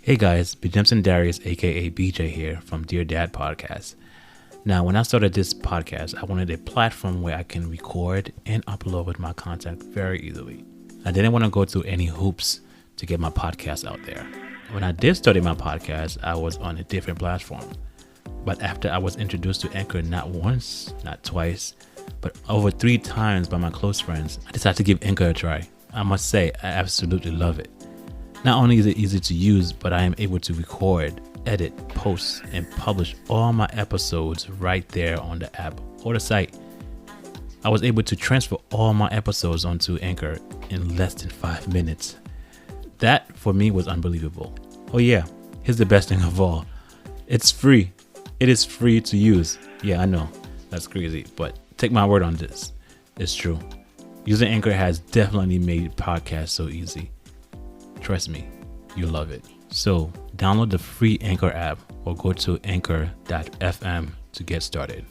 Hey guys, Bjemson Darius, aka BJ here from Dear Dad Podcast. Now, when I started this podcast, I wanted a platform where I can record and upload my content very easily. I didn't want to go through any hoops to get my podcast out there. When I did start my podcast, I was on a different platform. But after I was introduced to Anchor not once, not twice, but over 3 times by my close friends, I decided to give Anchor a try. I must say, I absolutely love it. Not only is it easy to use, but I am able to record, edit, post, and publish all my episodes right there on the app or the site. I was able to transfer all my episodes onto Anchor in less than 5 minutes. That, for me, was unbelievable. Oh yeah, here's the best thing of all. It's free. It is free to use. Yeah, I know, that's crazy, but take my word on this. It's true. Using Anchor has definitely made podcasts so easy. Trust me, you'll love it. So download the free Anchor app or go to anchor.fm to get started.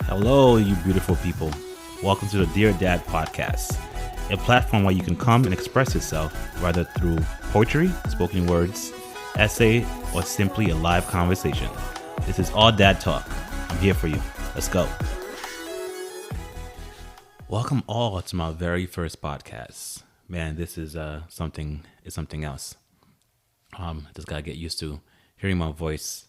Hello, you beautiful people. Welcome to the Dear Dad Podcast, a platform where you can come and express yourself, whether through poetry, spoken words, essay, or simply a live conversation. This is all dad talk. I'm here for you. Let's go. Welcome all to my very first podcast. Man, this is something else. Just gotta get used to hearing my voice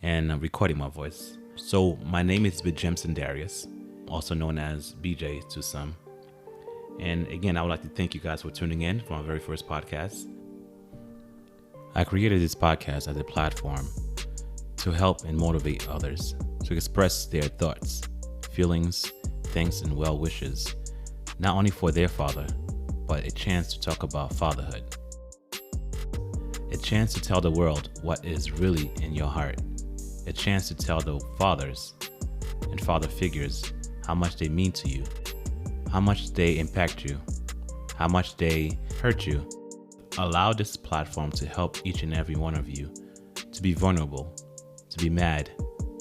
and recording my voice. So my name is Bjemson Darius, also known as BJ to some. And again, I would like to thank you guys for tuning in for my very first podcast. I created this podcast as a platform to help and motivate others to express their thoughts, feelings, thanks, and well wishes, not only for their father, but a chance to talk about fatherhood. A chance to tell the world what is really in your heart. A chance to tell the fathers and father figures how much they mean to you, how much they impact you, how much they hurt you. Allow this platform to help each and every one of you to be vulnerable, to be mad,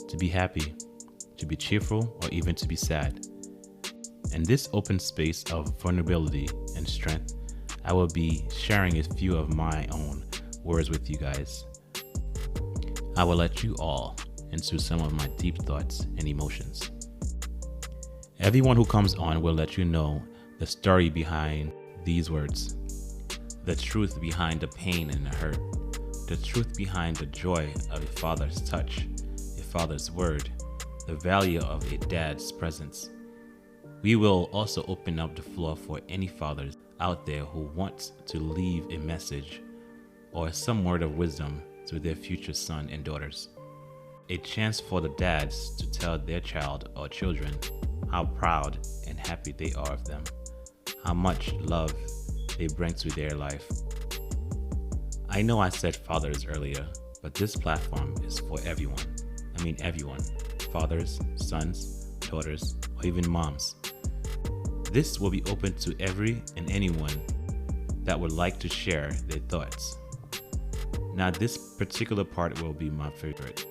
to be happy, to be cheerful, or even to be sad. In this open space of vulnerability and strength, I will be sharing a few of my own words with you guys. I will let you all into some of my deep thoughts and emotions. Everyone who comes on will let you know the story behind these words, the truth behind the pain and the hurt, the truth behind the joy of a father's touch, a father's word, the value of a dad's presence. We will also open up the floor for any fathers out there who want to leave a message or some word of wisdom to their future son and daughters. A chance for the dads to tell their child or children how proud and happy they are of them, how much love they bring to their life. I know I said fathers earlier, but this platform is for everyone. I mean everyone. Fathers, sons, daughters, or even moms. This will be open to every and anyone that would like to share their thoughts. Now, this particular part will be my favorite.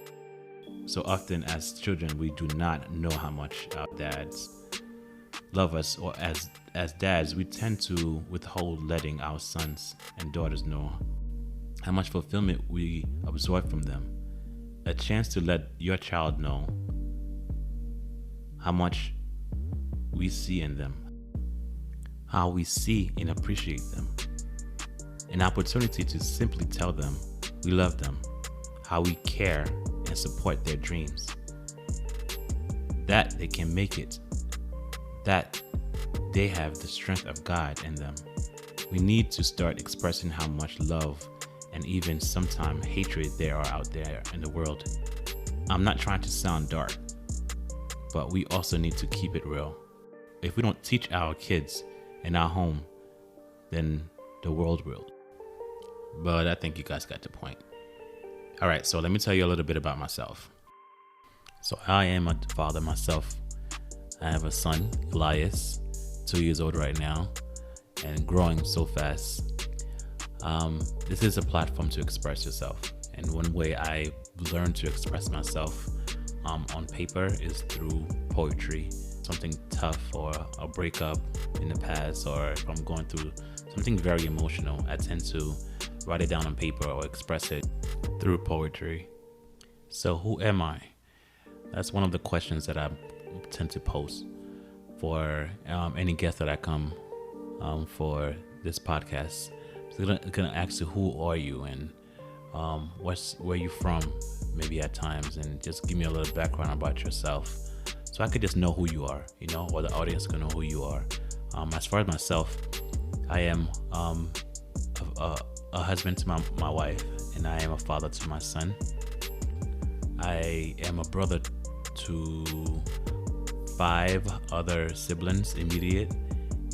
So often as children, we do not know how much our dads love us, or as dads, we tend to withhold letting our sons and daughters know how much fulfillment we absorb from them. A chance to let your child know how much we see in them, how we see and appreciate them. An opportunity to simply tell them we love them, how we care and support their dreams, that they can make it, that they have the strength of God in them. We need to start expressing how much love and even sometimes hatred there are out there in the world. I'm not trying to sound dark, but we also need to keep it real. If we don't teach our kids in our home, then the world will. But I think you guys got the point. All right, so let me tell you a little bit about myself. So I am a father myself. I have a son, Elias, 2 years old right now, and growing so fast. This is a platform to express yourself. And one way I learned to express myself on paper is through poetry, something tough or a breakup in the past, or if I'm going through something very emotional, I tend to write it down on paper or express it through poetry. So who am I? That's one of the questions that I tend to pose for any guest that I come for this podcast. So I'm gonna ask you, who are you, and where you from, maybe at times, and just give me a little background about yourself, so I could just know who you are, or the audience can know who you are. As far as myself, I am a husband to my wife, and I am a father to my son. I am a brother to 5 other siblings, immediate,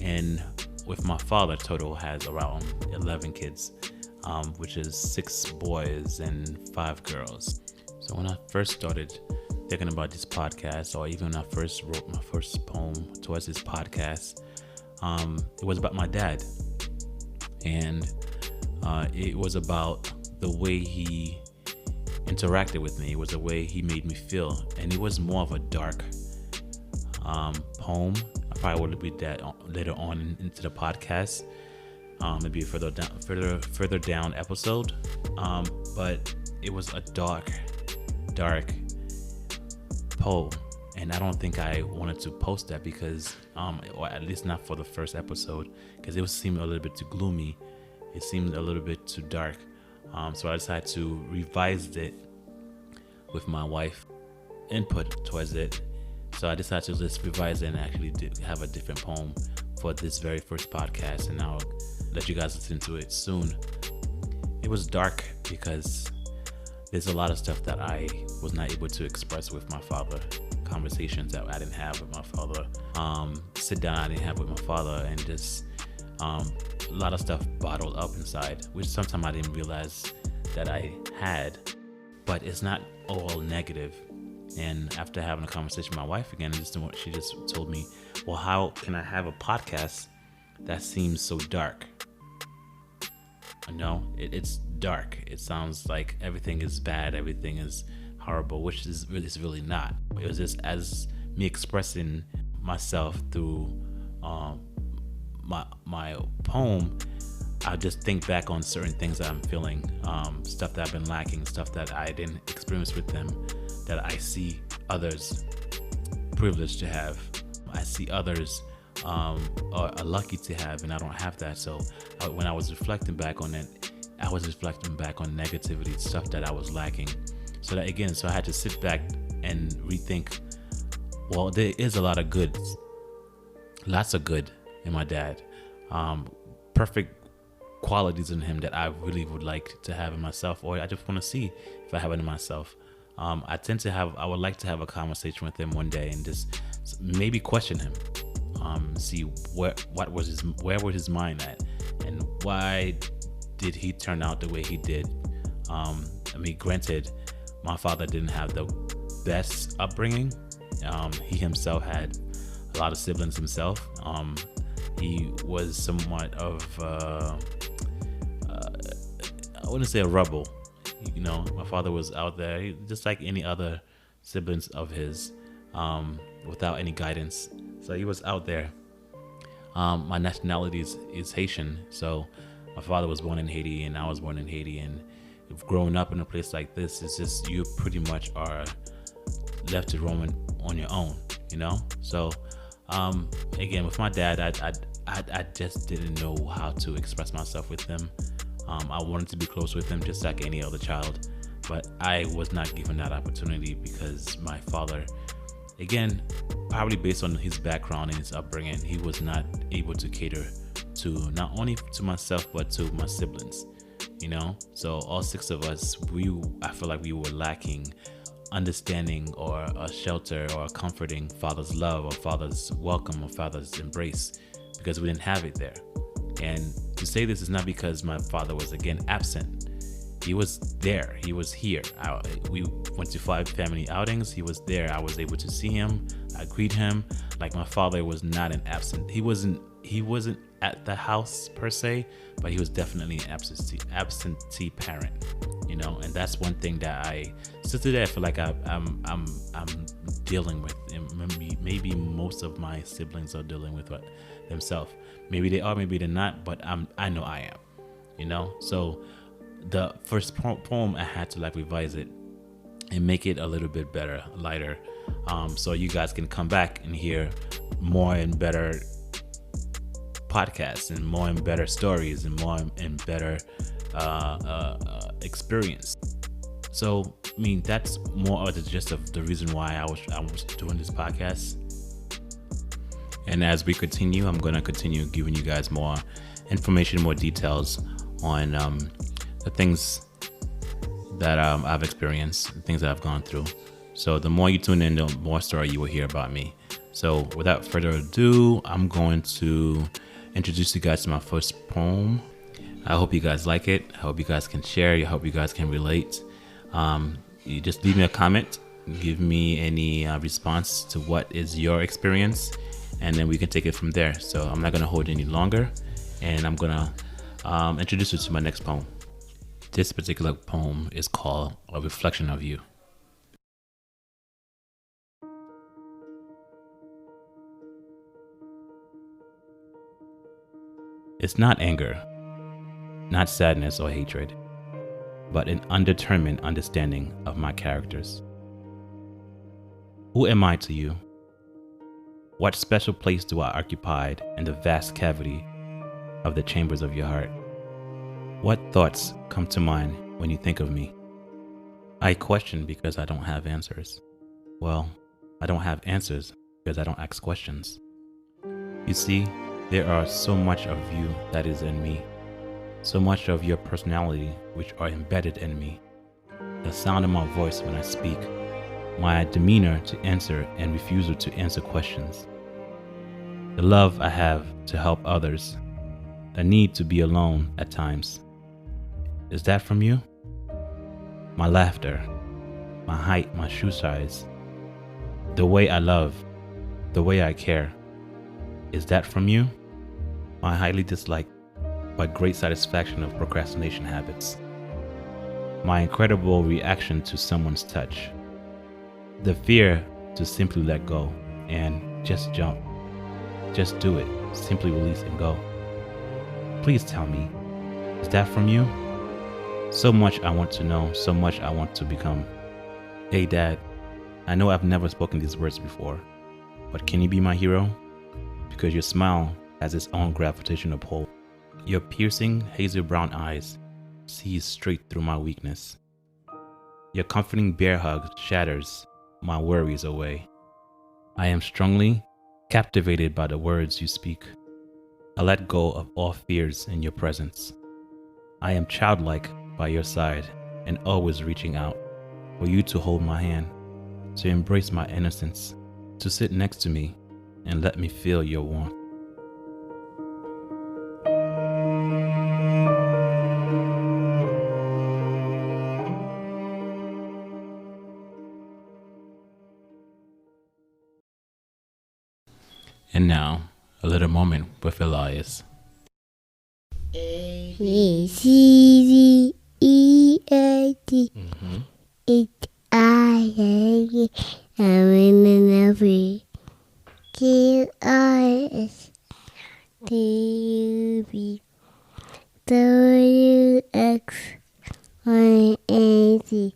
and with my father, total has around 11 kids, which is 6 boys and 5 girls. So when I first started thinking about this podcast, or even when I first wrote my first poem towards this podcast, it was about my dad, and it was about the way he interacted with me. It was the way he made me feel, and it was more of a dark poem. I probably will be that later on into the podcast, maybe a further down episode. But it was a dark poem, and I don't think I wanted to post that because, or at least not for the first episode, because it seemed a little bit too gloomy. It seemed a little bit too dark. So I decided to revise it with my wife input towards it. So I decided to just revise it and actually have a different poem for this very first podcast, and I'll let you guys listen to it soon. It was dark because there's a lot of stuff that I was not able to express with my father, conversations that I didn't have with my father, sit down I didn't have with my father, and just a lot of stuff bottled up inside, which sometimes I didn't realize that I had. But it's not all negative. And after having a conversation with my wife again, she just told me, well, how can I have a podcast that seems so dark? It's dark. It sounds like everything is bad, everything is horrible, which is really not. It was just as me expressing myself through my poem. I just think back on certain things that I'm feeling, stuff that I've been lacking, stuff that I didn't experience with them, that I see others privileged to have. I see others are lucky to have, and I don't have that. So when I was reflecting back on it, I was reflecting back on negativity, stuff that I was lacking. So I had to sit back and rethink, well, there is a lot of good, lots of good in my dad. Perfect qualities in him that I really would like to have in myself, or I just want to see if I have it in myself. I would like to have a conversation with him one day and just maybe question him, see where was his mind at, and why did he turn out the way he did. Granted, my father didn't have the best upbringing. He himself had a lot of siblings himself. He was somewhat of I wouldn't say a rebel. My father was out there just like any other siblings of his, without any guidance. So he was out there. My nationality is Haitian, so my father was born in Haiti and I was born in Haiti, and growing up in a place like this, it's just, you pretty much are left to roam on your own, So again, with my dad, I just didn't know how to express myself with him. I wanted to be close with him just like any other child, but I was not given that opportunity because my father, again, probably based on his background and his upbringing, he was not able to cater to not only to myself but to my siblings. So all 6 of us, I feel like we were lacking understanding or a shelter or a comforting father's love or father's welcome or father's embrace, because we didn't have it there. And to say this is not because my father was, again, absent. He was there. He was here. We went to 5 family outings. He was there. I was able to see him. I greet him. Like, my father was not an absent. He wasn't at the house per se, but he was definitely an absentee parent. And that's one thing that still today I feel like I'm dealing with, and maybe most of my siblings are dealing with what themselves. Maybe they are, maybe they're not, but I know I am, you know? So the first poem, I had to like revise it and make it a little bit better, lighter, so you guys can come back and hear more and better podcasts and more and better stories and more and better experience. So I mean, that's more of the gist of the reason why I was doing this podcast. And as we continue, I'm going to continue giving you guys more information, more details on the things that I've experienced, the things that I've gone through. So the more you tune in, the more story you will hear about me. So without further ado, I'm going to introduce you guys to my first poem. I hope you guys like it. I hope you guys can share. I hope you guys can relate. You just leave me a comment, give me any response to what is your experience, and then we can take it from there. So I'm not going to hold any longer, and I'm going to introduce you to my next poem. This particular poem is called A Reflection of You. It's not anger, not sadness or hatred, but an undetermined understanding of my characters. Who am I to you? What special place do I occupy in the vast cavity of the chambers of your heart? What thoughts come to mind when you think of me? I question because I don't have answers. Well, I don't have answers because I don't ask questions. You see, there are so much of you that is in me, so much of your personality which are embedded in me. The sound of my voice when I speak, my demeanor to answer and refusal to answer questions. The love I have to help others, the need to be alone at times. Is that from you? My laughter, my height, my shoe size, the way I love, the way I care. Is that from you? My highly disliked but great satisfaction of procrastination habits. My incredible reaction to someone's touch. The fear to simply let go and just jump. Just do it. Simply release and go. Please tell me, is that from you? So much I want to know, so much I want to become. Hey Dad, I know I've never spoken these words before, but can you be my hero? Because your smile has its own gravitational pull. Your piercing hazel brown eyes sees straight through my weakness. Your comforting bear hug shatters my worries away. I am strongly captivated by the words you speak. I let go of all fears in your presence. I am childlike by your side and always reaching out for you to hold my hand, to embrace my innocence, to sit next to me and let me feel your warmth. And now, a little moment with Elias. A, B, C, D, E, F, G, H, I, J, K, L, M, N, O, P, Q, R, S, T, U, V, W, X, Y, and Z.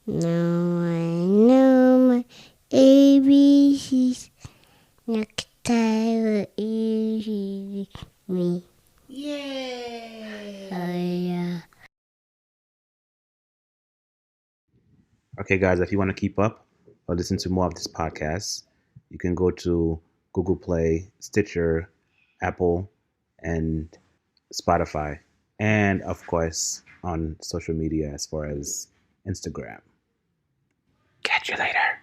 Now I know my ABCs. Next time will easy me. Yay! Oh yeah. Okay, guys, if you want to keep up or listen to more of this podcast, you can go to Google Play, Stitcher, Apple, and Spotify. And of course, on social media as far as Instagram. Catch you later.